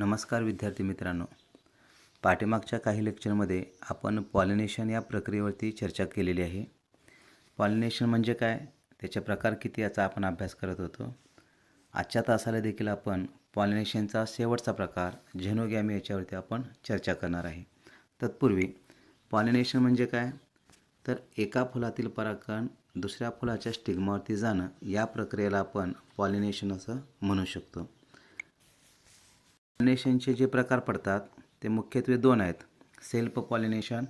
नमस्कार विद्यार्थी मित्रांनो. पाठीमागच्या काही लेक्चरमध्ये आपण पॉलिनेशन या प्रक्रियेवरती चर्चा केलेली आहे. पॉलिनेशन म्हणजे काय, त्याचे प्रकार किती याचा आपण अभ्यास करत होतो. आजच्या तासाला देखील आपण पॉलिनेशनचा शेवटचा प्रकार झेनोगॅमी याच्यावरती आपण चर्चा करणार आहे. तत्पूर्वी पॉलिनेशन म्हणजे काय, तर एका फुलातील परागकण दुसऱ्या फुलाच्या स्टिग्मावरती जाणं, या प्रक्रियेला आपण पॉलिनेशन असं म्हणू शकतो. पॉलिनेशनचे जे प्रकार पडतात ते मुख्यत्वे दोन आहेत, सेल्फ पॉलिनेशन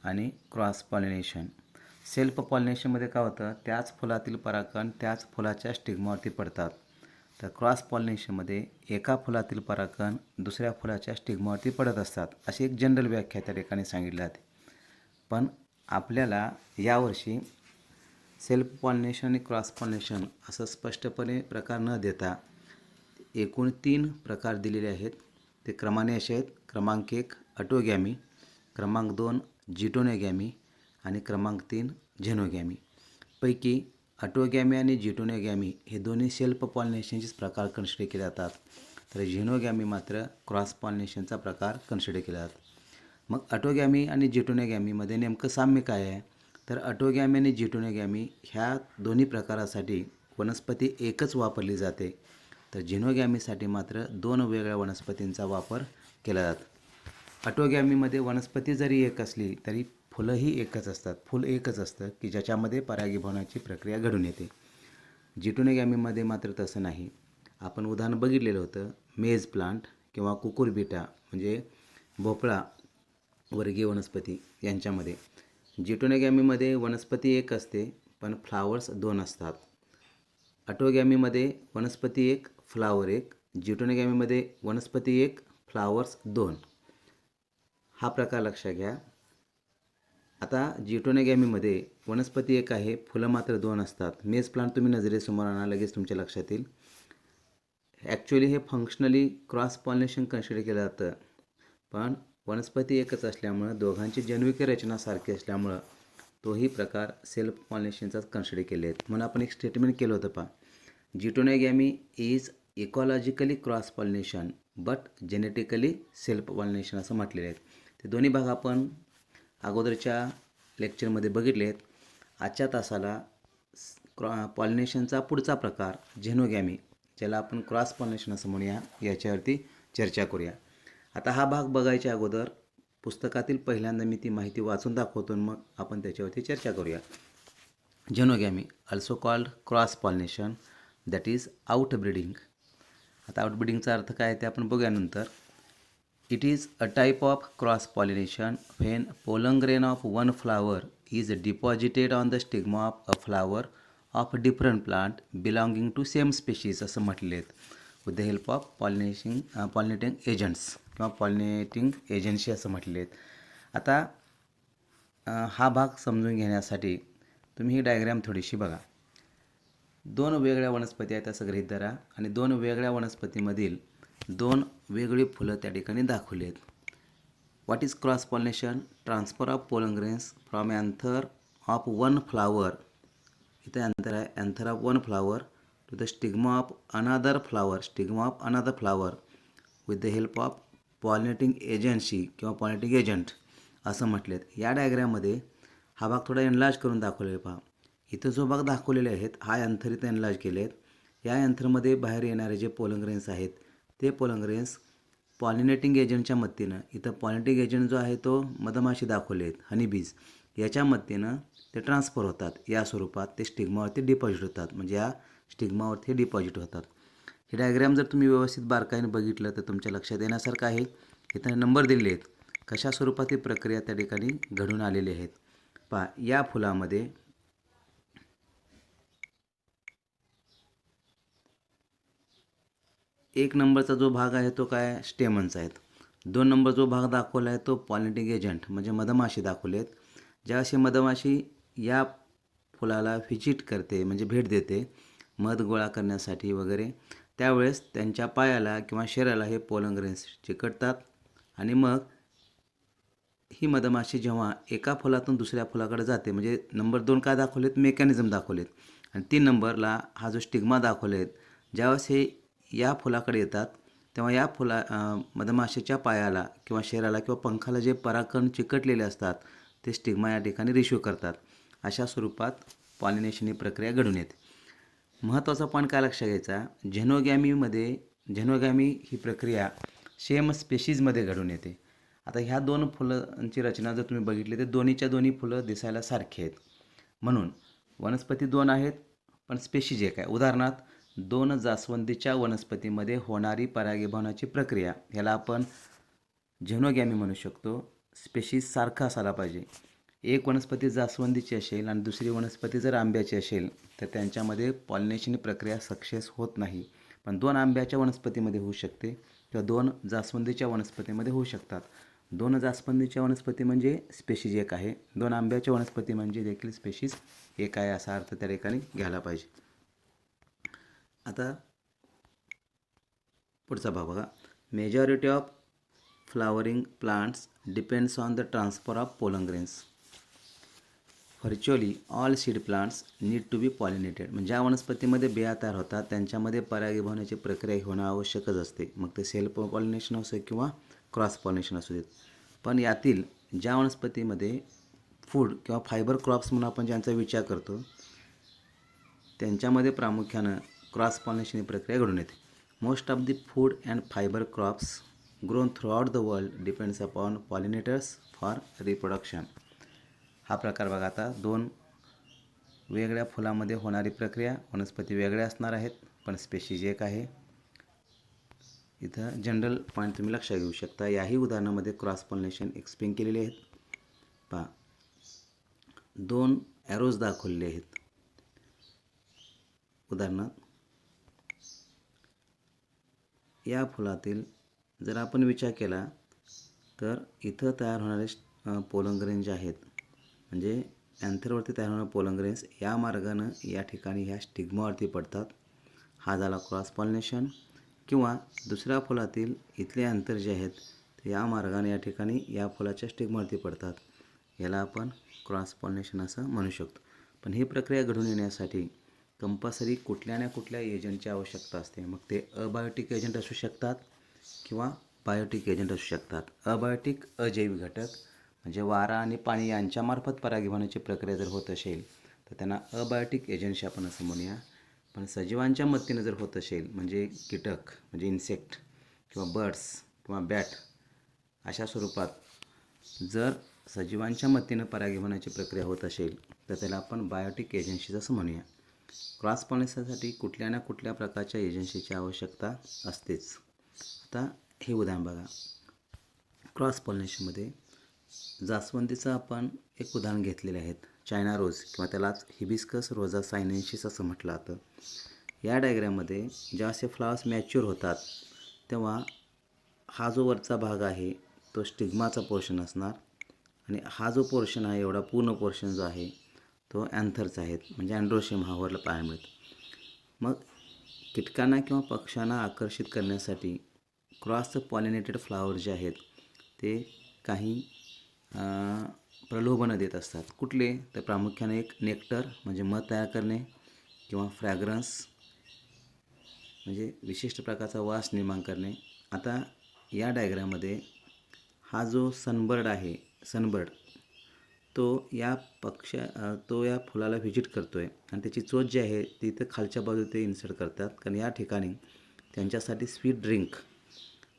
आणि क्रॉस पॉलिनेशन. सेल्फ पॉलिनेशनमध्ये काय होतं, त्याच फुलातील परागकण त्याच फुलाच्या स्टिग्मावरती पडतात. तर क्रॉस पॉलिनेशनमध्ये एका फुलातील परागकण दुसऱ्या फुलाच्या स्टिग्मावरती पडत असतात, अशी एक जनरल व्याख्या त्या ठिकाणी सांगितली जाते. पण आपल्याला यावर्षी सेल्फ पॉलिनेशन आणि क्रॉस पॉलिनेशन असं स्पष्टपणे प्रकार न देता एकूण 3 प्रकार दिलेले आहेत. ते क्रमाने असे आहेत: क्रमांक 1 ऑटोगॅमी, क्रमांक 2 जिटोनोगॅमी आणि क्रमांक 3 झेनोगॅमी. पैकी ऑटोगॅमी आणि जिटोनोगॅमी हे दोन्ही सेल्फ पॉलिनेशनचेच प्रकार कन्सिडर केले जातात, तर झेनोगॅमी मात्र क्रॉस पॉलिनेशनचा प्रकार कन्सिडर केला जातो. मग ऑटोगॅमी आणि जिटोनोगॅमीमध्ये नेमकं साम्य काय आहे, तर ऑटोगॅमी आणि जिटोनोगॅमी ह्या दोन्ही प्रकारासाठी वनस्पती एकच वापरली जाते, तर झेनोगॅमीसाठी मात्र 2 वेगळ्या वनस्पतींचा वापर केला जातो. ऑटोगॅमीमध्ये वनस्पती जरी एक असली तरी फुलंही एकच असतात, फुल एकच असतं की ज्याच्यामध्ये परागीभवनाची प्रक्रिया घडून येते. जिटोनोगॅमीमध्ये मात्र तसं नाही. आपण उदाहरण बघितलेलं होतं, मेज प्लांट किंवा कुकुरबिटा म्हणजे भोपळा वर्गीय वनस्पती यांच्यामध्ये. जिटोनोगॅमीमध्ये वनस्पती एक असते पण फ्लावर्स 2 असतात. ऑटोगॅमीमध्ये वनस्पती एक, फ्लावर एक. जिटोनोगॅमीमध्ये वनस्पती एक, फ्लावर्स 2. हा प्रकार लक्षात घ्या. आता जिटोनोगॅमीमध्ये वनस्पती एक आहे, फुलं मात्र 2 असतात. मेज प्लांट तुम्ही नजरेसमोर आणा, लगेच तुमच्या लक्षात येईल. ॲक्च्युली हे फंक्शनली क्रॉस पॉलिनेशन कन्सिडर केलं जातं, पण वनस्पती एकच असल्यामुळं दोघांची जैविक रचना सारखी असल्यामुळं तोही प्रकार सेल्फ पॉलिनेशनचाच कन्सिडर केले आहेत. म्हणून आपण एक स्टेटमेंट केलं होतं पहा, geitonogamy is ecologically cross pollination but genetically self pollination असं म्हटलेलं आहे. ते दोन्ही भाग आपण अगोदरच्या लेक्चरमध्ये बघितले आहेत. आजच्या तासाला पॉलिनेशनचा पुढचा प्रकार झेनोगॅमी, ज्याला आपण क्रॉस पॉलिनेशन असं म्हणूया, याच्यावरती चर्चा करूया. आता हा भाग बघायच्या अगोदर पुस्तकातील पहिल्यांदा मी ती माहिती वाचून दाखवतो, मग आपण त्याच्यावरती चर्चा करूया. Xenogamy also called cross pollination, that is outbreeding. आता आउटब्रीडिंगचा अर्थ काय ते आपण बघूया नंतर. It is a type of cross pollination when pollen grain of one flower is deposited on the stigma of a flower of different plant belonging to same species असं म्हटले आहेत, with the help of pollinating agents किंवा pollinating agency असं म्हटले आहेत. आता हा भाग समजून घेण्यासाठी तुम्ही ही डायग्राम थोडीशी बघा. 2 वेगळ्या वनस्पती आहेत असं गृहीत धरा आणि 2 वेगळ्या वनस्पतीमधील 2 वेगळी फुलं त्या ठिकाणी दाखवली आहेत. What is cross pollination? Transfer of pollen grains from anther of one flower, इथं अँथर आहे, anther of one flower to the stigma of another flower, stigma of another flower with the help of pollinating agency किंवा pollinating agent असं म्हटलेत. या डायग्राममध्ये हा भाग थोडा एनलार्ज करून दाखवलेला पहा. इथं जो भाग दाखवलेले आहेत, हा अँथर इथं एनलार्ज केले आहेत. या अँथरमध्ये बाहेर येणारे जे पोलन ग्रेन्स आहेत, ते पोलन ग्रेन्स पॉलिनेटिंग एजंटच्या मदतीनं, इथं पॉलिनेटिंग एजंट जो आहे तो मधमाशी दाखवले आहेत, हनीबीज, याच्या मदतीनं ते ट्रान्सफर होतात. या स्वरूपात ते स्टिग्मावरती डिपॉझिट होतात, म्हणजे या स्टिग्मावरती डिपॉझिट होतात. ही डायग्राम जर तुम्ही व्यवस्थित बारकाईने बघितलं तर तुमच्या लक्षात येण्यासारखं आहे. इथं नंबर दिलेले आहेत, कशा स्वरूपात ही प्रक्रिया त्या ठिकाणी घडून आलेली आहेत. पहा, या फुलामध्ये एक नंबरचा जो भाग आहे तो काय, स्टेमन्स आहेत. 2 नंबर जो भाग दाखवला आहे तो पॉलिनेटिंग एजंट म्हणजे मधमाशी दाखवले आहेत. ज्यावेळेस मधमाशी या फुलाला व्हिजिट करते म्हणजे भेट देते मध गोळा करण्यासाठी वगैरे, त्यावेळेस त्यांच्या पायाला किंवा शरीराला हे पोलन ग्रेन्स चिकटतात आणि मग ही मधमाशी जेव्हा एका फुलातून दुसऱ्या फुलाकडे जाते, म्हणजे नंबर 2 काय दाखवलेत, मेकॅनिझम दाखवलेत, आणि 3 नंबरला हा जो स्टिग्मा दाखवले आहेत, ज्यावेळेस हे या फुलाकडे येतात तेव्हा या मधमाशीच्या पायाला किंवा शरीराला किंवा पंखाला जे परागकण चिकटलेले असतात ते स्टिग्मा या ठिकाणी रिसिव्ह करतात. अशा स्वरूपात पॉलिनेशन ही प्रक्रिया घडून येते. महत्त्वाचा पॉईंट काय लक्षात घ्यायचा, झेनोगॅमी ही प्रक्रिया सेम स्पेशीजमध्ये घडून येते. आता ह्या दोन फुलांची रचना जर तुम्ही बघितली तर दोन्हीच्या दोन्ही फुलं दिसायला सारखी आहेत. म्हणून वनस्पती दोन आहेत पण स्पेशीज एक आहे. उदाहरणार्थ, दोन जास्वंदीच्या वनस्पतीमध्ये होणारी परागीभवनाची प्रक्रिया ह्याला आपण झेनोगॅमी म्हणू शकतो. स्पेशीज सारखा असायला पाहिजे. एक वनस्पती जास्वंदीची असेल आणि दुसरी वनस्पती जर आंब्याची असेल तर त्यांच्यामध्ये पॉलिनेशन प्रक्रिया सक्सेस होत नाही. पण दोन आंब्याच्या वनस्पतीमध्ये होऊ शकते किंवा दोन जास्वंदीच्या वनस्पतीमध्ये होऊ शकतात. दोन जास्वंदीच्या वनस्पती म्हणजे स्पेशीज एक आहे, दोन आंब्याच्या वनस्पती म्हणजे देखील स्पेशीज एक आहे असा अर्थ त्या ठिकाणी घ्यायला पाहिजे. आता पुढचा भाग बघा. Majority of flowering plants depends on the transfer of pollen grains. Virtually all seed plants need to be pollinated. म्हणजे ज्या वनस्पतीमध्ये बिया तयार होतात त्यांच्यामध्ये परागीभवनाची प्रक्रिया होणं आवश्यकच असते. मग ते सेल्फ पॉलिनेशन असो किंवा क्रॉस पॉलिनेशन असू देत. पण यातील ज्या वनस्पतीमध्ये फूड किंवा फायबर क्रॉप्स म्हणून आपण ज्यांचा विचार करतो त्यांच्यामध्ये प्रामुख्यानं क्रॉस पॉलिनेशन ही प्रक्रिया घडून येते. Most of the food and fibre crops grown throughout the world depends upon pollinators for reproduction. हा प्रकार बघा. आता दोन वेगळ्या फुलामध्ये होणारी प्रक्रिया, वनस्पती वेगळ्या असणार आहेत पण स्पेशीज एक आहे. इथं जनरल पॉईंट तुम्ही लक्षात घेऊ शकता. याही उदाहरणामध्ये क्रॉस पॉलिनेशन एक्सप्लेन केलेले आहेत. पहा, दोन ॲरोज दाखवलेले आहेत. उदाहरणार्थ, या फुलातील जर आपण विचार केला तर इथं तयार होणारे पोलन ग्रेन जे आहेत म्हणजे अँथरवरती तयार होणारे पोलन ग्रेन्स या मार्गानं या ठिकाणी ह्या स्टिग्मावरती पडतात. हा झाला क्रॉस पॉलिनेशन. किंवा दुसऱ्या फुलातील इथले अंतर जे आहेत ते या मार्गाने या ठिकाणी या फुलाच्या स्टिग्मावरती पडतात. याला आपण क्रॉस पॉलिनेशन असं म्हणू शकतो. पण ही प्रक्रिया घडून येण्यासाठी कंपल्सरी कुठल्या ना कुठल्या एजंटची आवश्यकता असते. मग ते अबायोटिक एजंट असू शकतात किंवा बायोटिक एजंट असू शकतात. अबायोटिक अजैविक घटक म्हणजे वारा आणि पाणी यांच्यामार्फत परागीभवनाची प्रक्रिया जर होत असेल तर त्यांना अबायोटिक एजंट्स आपण असं म्हणूया. पण सजीवांच्या मदतीनं जर होत असेल म्हणजे कीटक म्हणजे इन्सेक्ट किंवा बर्ड्स किंवा बॅट अशा स्वरूपात जर सजीवांच्या मदतीनं परागीभवनाची प्रक्रिया होत असेल तर त्याला आपण बायोटिक एजन्सीज असं म्हणूया. क्रॉस पॉलिनेशनसाठी कुठल्या ना कुठल्या प्रकारच्या एजन्सीची आवश्यकता असतेच. आता हे उदाहरण बघा. क्रॉस पॉलिनेशनमध्ये जास्वंदीचं आपण एक उदाहरण घेतलेले आहेत, चायना रोज किंवा त्यालाच हिबिस्कस रोझा सायनेन्सिस असं म्हटलं जातं. या डायग्राममध्ये जेव्हा असे फ्लावर्स मॅच्युअर होतात तेव्हा हा जो वरचा भाग आहे तो स्टिग्माचा पोर्शन असणार आणि हा जो पोर्शन आहे एवढा पूर्ण पोर्शन जो आहे तो अँथरचा आहे म्हणजे अँड्रोशियम हा वरला पाहायला मिळतो. मग कीटकांना किंवा पक्ष्यांना आकर्षित करण्यासाठी क्रॉस पॉलिनेटेड फ्लावर जे आहेत ते काही प्रलोभनं देत असतात. कुठले तर प्रामुख्याने एक नेक्टर म्हणजे मध तयार करणे किंवा फ्रॅग्रन्स म्हणजे विशिष्ट प्रकारचा वास निर्माण करणे. आता या डायग्राममध्ये हा जो सनबर्ड आहे, सनबर्ड तो या फुलाला व्हिजिट करतो आहे आणि त्याची चोच जी आहे ती इथं खालच्या बाजू ते इन्सर्ट करतात. कारण या ठिकाणी त्यांच्यासाठी स्वीट ड्रिंक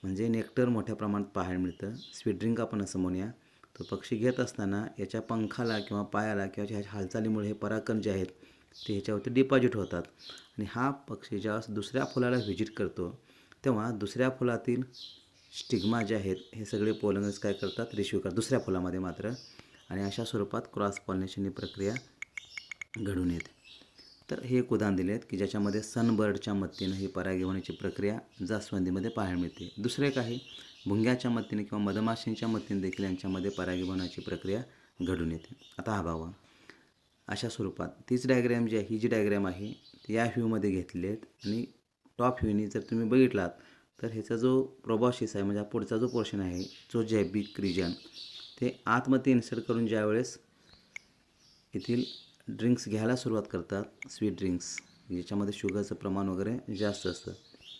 म्हणजे नेक्टर मोठ्या प्रमाणात पाहायला मिळतं. स्वीट ड्रिंक आपण असं म्हणूया. तो पक्षी घेत असताना याच्या पंखाला किंवा पायाला किंवा ह्याच्या हालचालीमुळे हे परागकण जे आहेत ते ह्याच्यावरती डिपॉझिट होतात आणि हा पक्षी जेव्हा दुसऱ्या फुलाला व्हिजिट करतो तेव्हा दुसऱ्या फुलातील स्टिग्मा जे आहेत हे सगळे पोलनस काय करतात रिसिव्ह करतात दुसऱ्या फुलामध्ये मात्र. आणि अशा स्वरूपात क्रॉस पॉलिनेशन ही प्रक्रिया घडून येते. तर हे एक उदाहरण दिले आहेत की ज्याच्यामध्ये सनबर्डच्या मदतीनं ही परागीभवनाची प्रक्रिया जास्वंदीमध्ये पाहायला मिळते. दुसरे एक आहे भुंग्याच्या मदतीने किंवा मधमाशींच्या मदतीने देखील यांच्यामध्ये परागीभवनाची प्रक्रिया घडून येते. आता हा भावा अशा स्वरूपात तीच डायग्रॅम जी आहे ही जी डायग्रॅम आहे ती या व्ह्यूमध्ये घेतली आहेत आणि टॉप व्ह्यूनी जर तुम्ही बघितलात तर ह्याचा जो प्रोबॉसिस आहे म्हणजे पुढचा जो पोर्शन आहे जो जे बिग रिजन ते आतमध्ये इन्सर्ट करून ज्यावेळेस येथील ड्रिंक्स घ्यायला सुरुवात करतात स्वीट ड्रिंक्स ज्याच्यामध्ये शुगरचं प्रमाण वगैरे जास्त असतं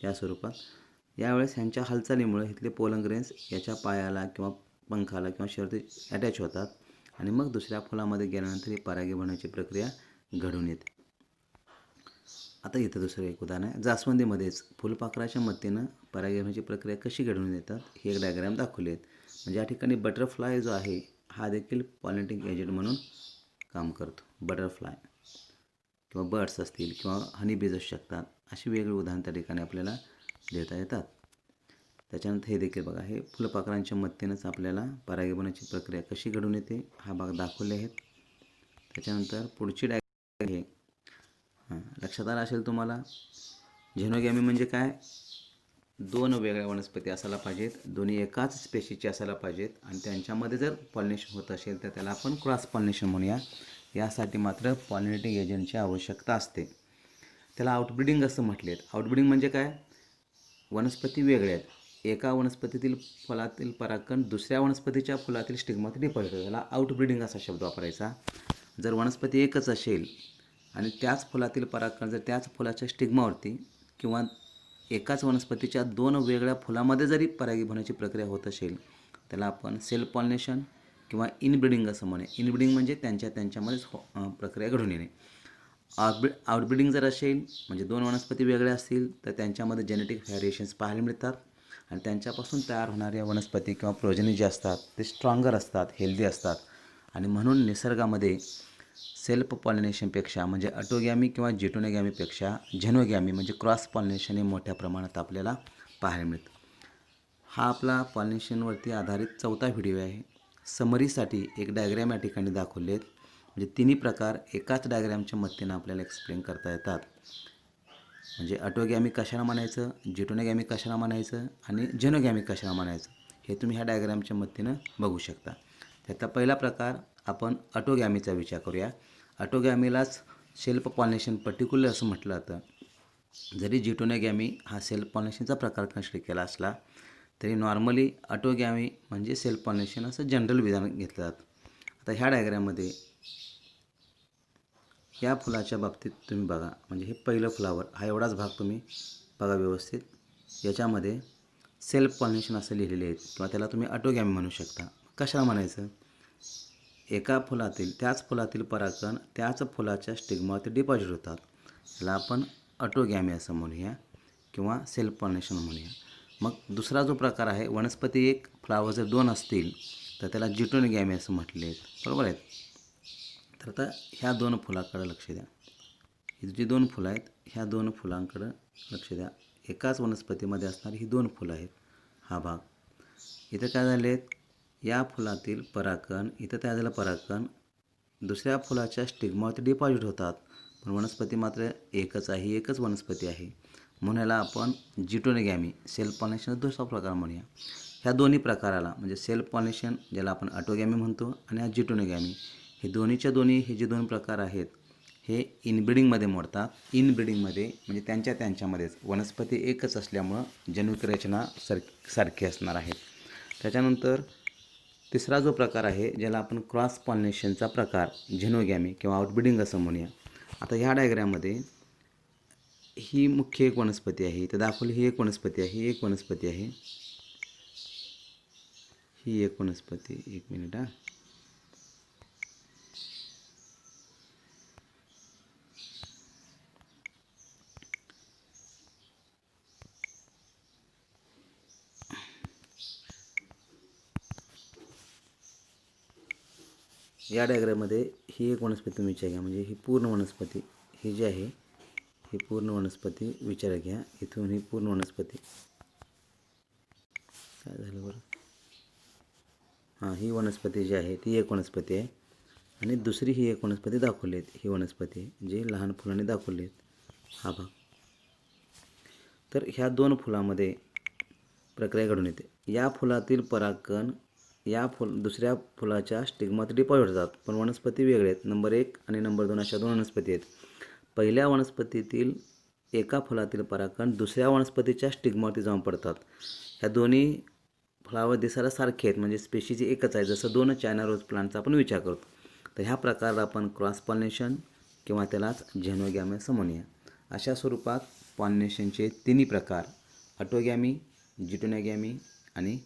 या स्वरूपात यावेळेस ह्यांच्या हालचालीमुळे इथले पोलन ग्रेन्स याच्या पायाला किंवा पंखाला किंवा शरीरात अटॅच होतात आणि मग दुसऱ्या फुलामध्ये गेल्यानंतर ही परागी बनण्याची प्रक्रिया घडून येते. आता इथं दुसरं एक उदाहरण आहे. जास्वंदीमध्येच फुलपाखराच्या मदतीनं परागी बनण्याची प्रक्रिया कशी घडून येतात ही एक डायग्राम दाखवली आहेत. म्हणजे या ठिकाणी बटरफ्लाय जो आहे हा देखील पॉलिनेटिंग एजंट म्हणून काम करतो. बटरफ्लाय किंवा बर्ड्स असतील किंवा हनी बीज असू शकतात, अशी वेगळी उदाहरण त्या ठिकाणी आपल्याला देता येतात. त्याच्यानंतर हे देखील बघा, हे फुलपाखरांच्या मदतीनंच आपल्याला परागी बनण्याची प्रक्रिया कशी घडून येते हा भाग दाखवले आहेत. त्याच्यानंतर पुढची डायग्राम आहे. लक्षात आलं असेल तुम्हाला, झेनोगॅमी म्हणजे काय, दोन वेगळ्या वनस्पती असायला पाहिजेत, दोन्ही एकाच स्पेशीचे असायला पाहिजेत आणि त्यांच्यामध्ये जर पॉलिनेशन होत असेल तर त्याला आपण क्रॉस पॉलिनेशन म्हणूया. यासाठी मात्र पॉलिनेटिंग एजंटची आवश्यकता असते. त्याला आउटब्रीडिंग असं म्हटले आहेत. आउटब्रीडिंग म्हणजे काय, वनस्पती वेगळ्या आहेत, एका वनस्पतीतील फुलातील परागकण दुसऱ्या वनस्पतीच्या फुलातील स्टिग्मात डिपॉझिट होतो, त्याला आउटब्रीडिंग असा शब्द वापरायचा. जर वनस्पती एकच असेल आणि त्याच फुलातील परागकण जर त्याच फुलाच्या स्टिग्मावरती किंवा एकाच वनस्पतीच्या दोन वेगळ्या फुलामध्ये जरी परागी होण्याची प्रक्रिया होत असेल त्याला आपण सेल्फ पॉलिनेशन किंवा इनब्रीडिंग असं म्हणे. इनब्रीडिंग म्हणजे त्यांच्यामध्येच प्रक्रिया घडून येणे. आउटब्रीडिंग जर असेल म्हणजे दोन वनस्पती वेगळ्या असतील तर त्यांच्यामध्ये जेनेटिक व्हॅरिएशन्स पाहायला मिळतात आणि त्यांच्यापासून तयार होणाऱ्या वनस्पती किंवा प्रोजेनी जे असतात ते स्ट्रॉंगर असतात, हेल्दी असतात आणि म्हणून निसर्गामध्ये सेल्फ पॉलिनेशनपेक्षा म्हणजे ऑटोगॅमी किंवा जिटोनोगॅमीपेक्षा झेनोगॅमी म्हणजे क्रॉस पॉलिनेशन हे मोठ्या प्रमाणात आपल्याला पाहायला मिळतं. हा आपला पॉलिनेशनवरती आधारित चौथा व्हिडिओ आहे. समरीसाठी एक डायग्रॅम या ठिकाणी दाखवले आहेत. म्हणजे तिन्ही प्रकार एकाच डायग्रॅमच्या मदतीनं आपल्याला एक्सप्लेन करता येतात. म्हणजे ऑटोगॅमी कशाला म्हणायचं, जिटोनोगॅमी कशाला म्हणायचं आणि झेनोगॅमी कशाला म्हणायचं हे तुम्ही ह्या डायग्रॅमच्या मदतीनं बघू शकता. त्यातला पहिला प्रकार आपण ऑटोगॅमीचा विचार करूया. ऑटोगॅमीलाच सेल्फ पॉलिनेशन पर्टिक्युलर असं म्हटलं जातं. जरी जिटोनोगॅमी हा सेल्फ पॉलिनेशनचा प्रकार कन्सिडर केला असला तरी नॉर्मली ऑटोगॅमी म्हणजे सेल्फ पॉलिनेशन असं जनरल विधान घेतलं जातं. आता ह्या डायग्रॅममध्ये या फुलाच्या बाबतीत तुम्ही बघा, म्हणजे हे पहिलं फ्लावर, हा एवढाच भाग तुम्ही बघा व्यवस्थित. याच्यामध्ये सेल्फ पॉलिनेशन असं लिहिलेले आहेत किंवा त्याला तुम्ही ऑटोगॅमी म्हणू शकता. कशाला म्हणायचं, एका फुलातील त्याच फुलातील परागकण त्याच फुलाच्या स्टिग्मावरती डिपॉझिट होतात, त्याला आपण ऑटोगॅमी असं म्हणूया किंवा सेल्फ पॉलिनेशन म्हणूया. मग दुसरा जो प्रकार आहे, वनस्पती एक, फ्लावर जर दोन असतील तर त्याला जिटोनोगॅमी असं म्हटले आहेत, बरोबर आहेत. तर आता ह्या दोन फुलाकडं लक्ष द्या. ही जी दोन फुलं आहेत ह्या दोन फुलांकडं लक्ष द्या. एकाच वनस्पतीमध्ये असणारी ही दोन फुलं आहेत. हा भाग इथं काय झाले आहेत, या फुलातील परागकण, इथं काय झालं, परागकण दुसऱ्या फुलाच्या स्टिग्मावरती डिपॉझिट होतात, पण वनस्पती मात्र एकच आहे, एकच वनस्पती आहे, म्हणून याला आपण जिटोनोगॅमी सेल्फ पॉलिनेशन दुसरा प्रकार म्हणूया. ह्या दोन्ही प्रकाराला म्हणजे सेल्फ पॉलिनेशन ज्याला आपण ऑटोगॅमी म्हणतो आणि हा जिटोनोगॅमी, हे दोन्हीच्या दोन्ही हे जे दोन प्रकार आहेत हे इनब्रीडिंगमध्ये मोडतात. इनब्रीडिंगमध्ये म्हणजे त्यांच्यामध्येच वनस्पती एकच असल्यामुळं जनुक रचना सारखी असणार आहे. त्याच्यानंतर तिसरा जो प्रकार आहे ज्याला आपण क्रॉस पॉलिनेशनचा प्रकार झेनोगॅमी किंवा आउटब्रीडिंग असं म्हणूया. आता ह्या डायग्रॅममध्ये ही मुख्य एक वनस्पती आहे, इथं दाखवली ही एक वनस्पती आहे, ही एक वनस्पती आहे, ही एक वनस्पती, एक मिनिट हा. या डायग्राममध्ये ही एक वनस्पती तुम्ही विचार घ्या, म्हणजे ही पूर्ण वनस्पती, ही जी आहे ही पूर्ण वनस्पती विचार घ्या. इथून ही पूर्ण वनस्पती काय झालं बरं, हां, ही वनस्पती जी आहे ती एक वनस्पती आहे आणि दुसरी ही एक वनस्पती दाखवली आहेत, ही वनस्पती जी लहान फुलांनी दाखवली आहेत, हा भाग. तर ह्या दोन फुलामध्ये प्रक्रिया घडून येते. या फुलातील परागकण या दुसऱ्या फुलाच्या स्टिग्मात डिपॉझिट होतात, पण वनस्पती वेगळे आहेत. नंबर 1 आणि नंबर 2 अशा दोन वनस्पती आहेत. पहिल्या वनस्पतीतील एका फुलातील परागकण दुसऱ्या वनस्पतीच्या स्टिग्मावरती जाऊन पडतात. ह्या दोन्ही फ्लावर दिसायला सारखे आहेत, म्हणजे स्पेशीज एकच आहे, जसं दोन चायना रोज प्लांटचा आपण विचार करतो. तर ह्या प्रकाराला आपण क्रॉस पॉलिनेशन किंवा त्यालाच झेनोगॅमी असं म्हणूया. अशा स्वरूपात पॉलिनेशनचे तिन्ही प्रकार ऑटोगॅमी, जिटोनोगॅमी आणि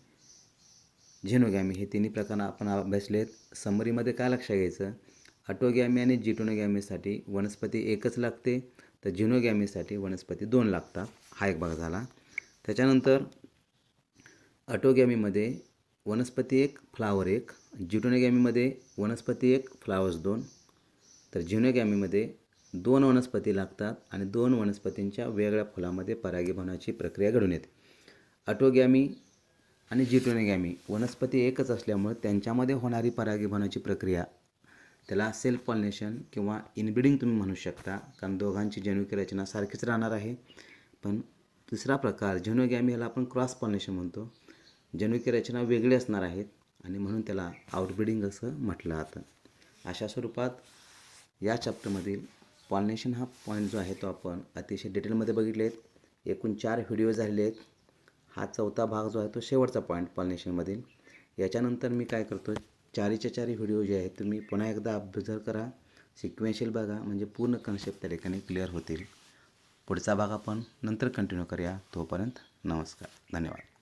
झेनोगॅमी हे तिन्ही प्रकार आपण अभ्यासले आहेत. समरीमध्ये काय लक्षात घ्यायचं, ऑटोगॅमी आणि जिटोनोगॅमीसाठी वनस्पती एकच लागते, तर झेनोगॅमीसाठी वनस्पती 2 लागतात. हा एक भाग झाला. त्याच्यानंतर ऑटोगॅमीमध्ये वनस्पती 1, फ्लावर 1, जिटोनोगॅमीमध्ये वनस्पती 1, फ्लावर्स 2, तर झेनोगॅमीमध्ये 2 वनस्पती लागतात आणि 2 वनस्पतींच्या वेगळ्या फुलामध्ये परागीभवनाची प्रक्रिया घडून येते. ऑटोगॅमी आणि जिटोनोगॅमी वनस्पती एकच असल्यामुळे त्यांच्यामध्ये होणारी परागीभवनाची प्रक्रिया त्याला सेल्फ पॉलिनेशन किंवा इनब्रीडिंग तुम्ही म्हणू शकता, कारण दोघांची जनुकी रचना सारखीच राहणार आहे. पण दुसरा प्रकार झेनोगॅमी ह्याला आपण क्रॉस पॉलिनेशन म्हणतो. जनुकी रचना वेगळी असणार आहेत आणि म्हणून त्याला आउटब्रीडिंग असं म्हटलं जातं. अशा स्वरूपात या चॅप्टरमधील पॉलिनेशन हा पॉईंट जो आहे तो आपण अतिशय डिटेलमध्ये बघितले आहेत. एकूण 4 व्हिडिओ झालेले आहेत. हा 4था भाग जो आहे तो शेवटचा पॉईंट पॉलिनेशनमधील. याच्यानंतर मी काय करतो, 4च्या 4 व्हिडिओ जे आहेत तुम्ही पुन्हा एकदा ऑब्झर्व करा, सिक्वेन्शियल बघा, म्हणजे पूर्ण कन्सेप्ट त्या ठिकाणी क्लिअर होतील. पुढचा भाग आपण नंतर कंटिन्यू करूया. तोपर्यंत नमस्कार, धन्यवाद.